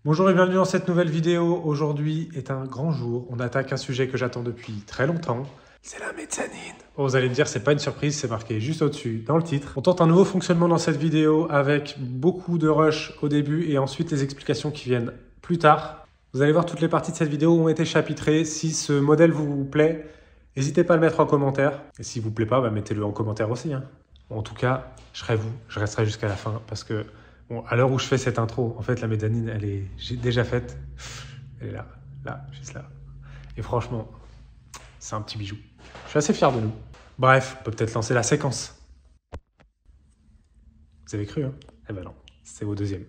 Bonjour et bienvenue dans cette nouvelle vidéo. Aujourd'hui est un grand jour. On attaque un sujet que j'attends depuis très longtemps. C'est la mezzanine. Bon, vous allez me dire, c'est pas une surprise, c'est marqué juste au-dessus dans le titre. On tente un nouveau fonctionnement dans cette vidéo avec beaucoup de rush au début et ensuite les explications qui viennent plus tard. Vous allez voir, toutes les parties de cette vidéo ont été chapitrées. Si ce modèle vous plaît, n'hésitez pas à le mettre en commentaire. Et s'il vous plaît pas, mettez-le en commentaire aussi. Bon, en tout cas, je resterai jusqu'à la fin parce que bon, à l'heure où je fais cette intro, en fait, la mezzanine, j'ai déjà faite. Elle est là, juste là. Et franchement, c'est un petit bijou. Je suis assez fier de nous. Bref, on peut peut-être lancer la séquence. Vous avez cru, hein? Eh ben non, c'est au deuxième.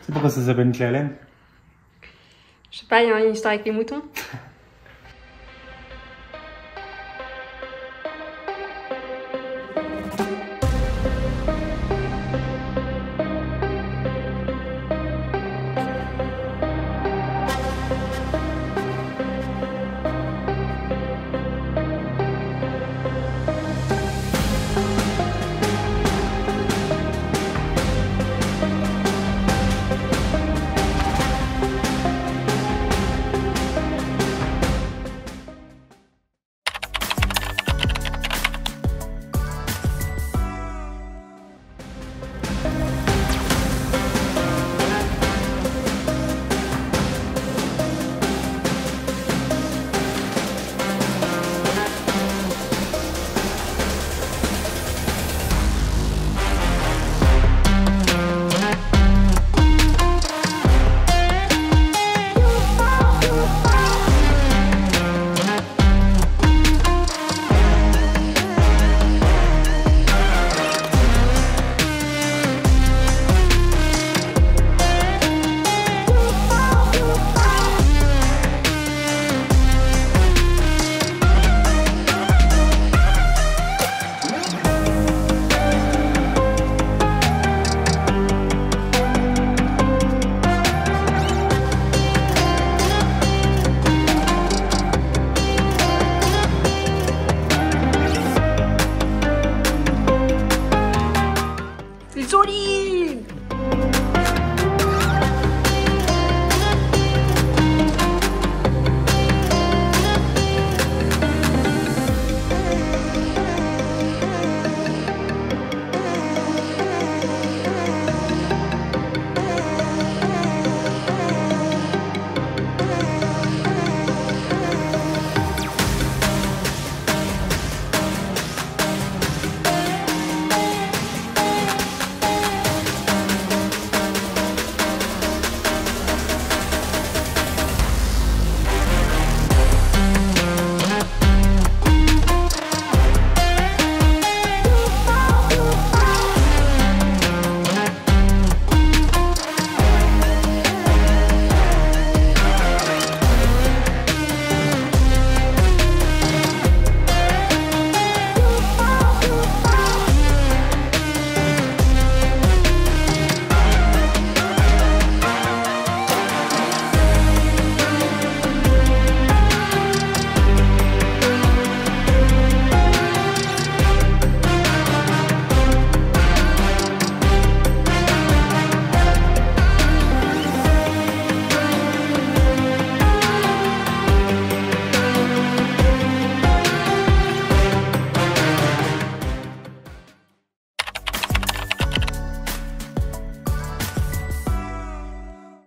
C'est pourquoi ça s'appelle une clé à laine? Je sais pas, il y a une histoire avec les moutons.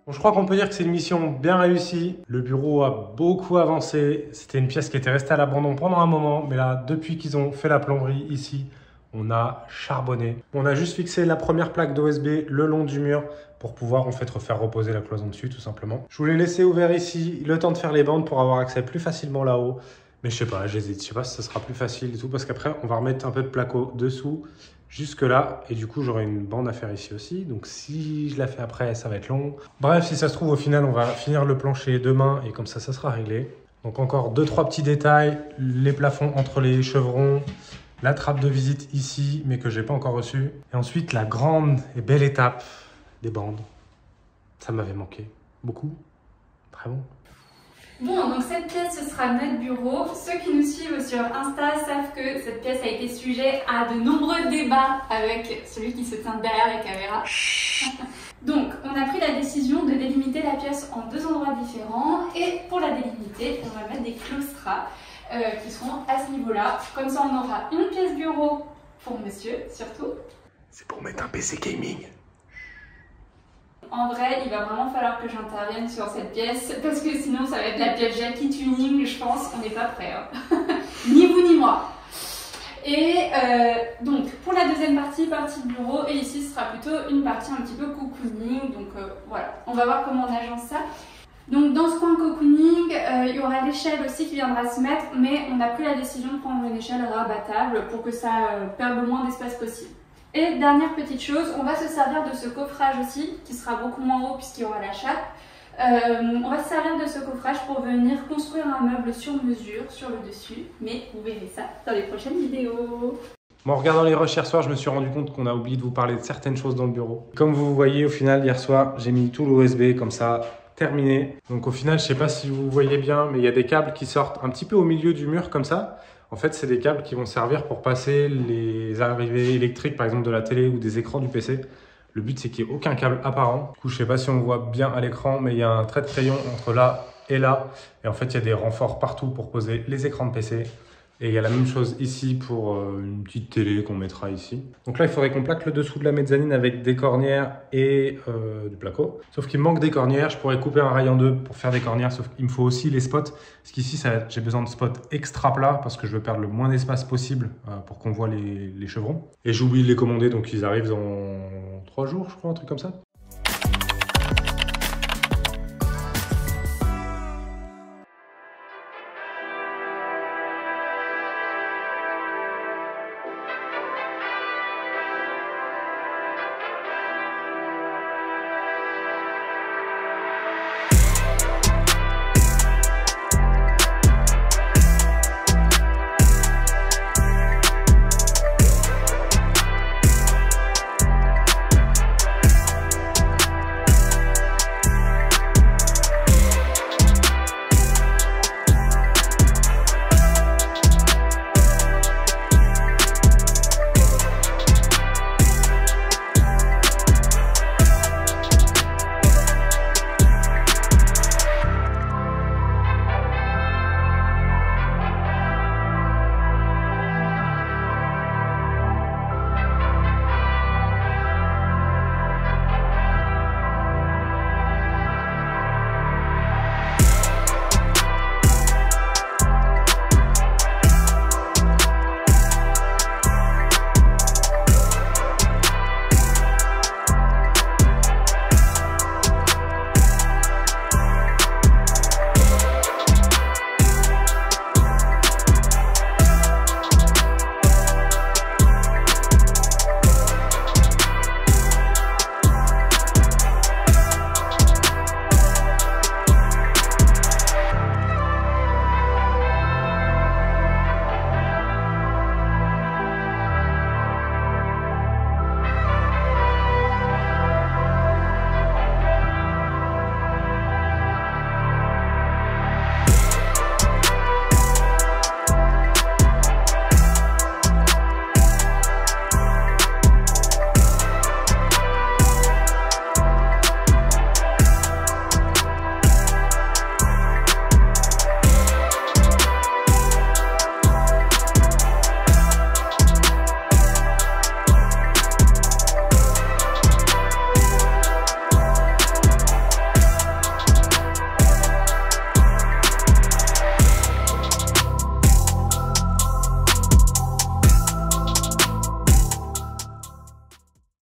Je crois qu'on peut dire que c'est une mission bien réussie. Le bureau a beaucoup avancé. C'était une pièce qui était restée à l'abandon pendant un moment. Mais là, depuis qu'ils ont fait la plomberie ici, on a charbonné. On a juste fixé la première plaque d'OSB le long du mur pour pouvoir en fait refaire reposer la cloison dessus tout simplement. Je voulais laisser ouvert ici le temps de faire les bandes pour avoir accès plus facilement là-haut. Mais je sais pas, j'hésite. Je sais pas si ce sera plus facile et tout parce qu'après on va remettre un peu de placo dessous jusque là et du coup j'aurai une bande à faire ici aussi. Donc si je la fais après, ça va être long. Bref, si ça se trouve au final on va finir le plancher demain et comme ça sera réglé. Donc encore 2-3 petits détails, les plafonds entre les chevrons, la trappe de visite ici mais que j'ai pas encore reçue. Et ensuite la grande et belle étape des bandes. Ça m'avait manqué beaucoup. Très bon. Bon, donc cette pièce, ce sera notre bureau. Ceux qui nous suivent sur Insta savent que cette pièce a été sujet à de nombreux débats avec celui qui se tient derrière la caméra. Donc, on a pris la décision de délimiter la pièce en 2 endroits différents. Et pour la délimiter, on va mettre des claustras qui seront à ce niveau-là. Comme ça, on aura une pièce bureau pour monsieur, surtout. C'est pour mettre un PC gaming. En vrai, il va vraiment falloir que j'intervienne sur cette pièce parce que sinon ça va être la pièce Jackie Tuning, je pense qu'on n'est pas prêt. Hein. Ni vous ni moi. Et donc pour la deuxième partie bureau, et ici ce sera plutôt une partie un petit peu cocooning. Donc voilà, on va voir comment on agence ça. Donc dans ce coin cocooning, il y aura l'échelle aussi qui viendra se mettre, mais on a pris la décision de prendre une échelle rabattable pour que ça perde le moins d'espace possible. Et dernière petite chose, on va se servir de ce coffrage aussi, qui sera beaucoup moins haut puisqu'il y aura la chape. On va se servir de ce coffrage pour venir construire un meuble sur mesure, sur le dessus, mais vous verrez ça dans les prochaines vidéos. Bon, en regardant les rushs hier soir, je me suis rendu compte qu'on a oublié de vous parler de certaines choses dans le bureau. Comme vous voyez, au final, hier soir, j'ai mis tout l'USB comme ça, terminé. Donc au final, je sais pas si vous voyez bien, mais il y a des câbles qui sortent un petit peu au milieu du mur comme ça. En fait, c'est des câbles qui vont servir pour passer les arrivées électriques, par exemple de la télé ou des écrans du PC. Le but, c'est qu'il n'y ait aucun câble apparent. Du coup, je sais pas si on voit bien à l'écran, mais il y a un trait de crayon entre là et là. Et en fait, il y a des renforts partout pour poser les écrans de PC. Et il y a la même chose ici pour une petite télé qu'on mettra ici. Donc là, il faudrait qu'on plaque le dessous de la mezzanine avec des cornières et du placo. Sauf qu'il me manque des cornières. Je pourrais couper un rail en deux pour faire des cornières, sauf qu'il me faut aussi les spots. Parce qu'ici, j'ai besoin de spots extra plats parce que je veux perdre le moins d'espace possible pour qu'on voit les chevrons. Et j'ai oublié de les commander, donc ils arrivent dans 3 jours, je crois, un truc comme ça.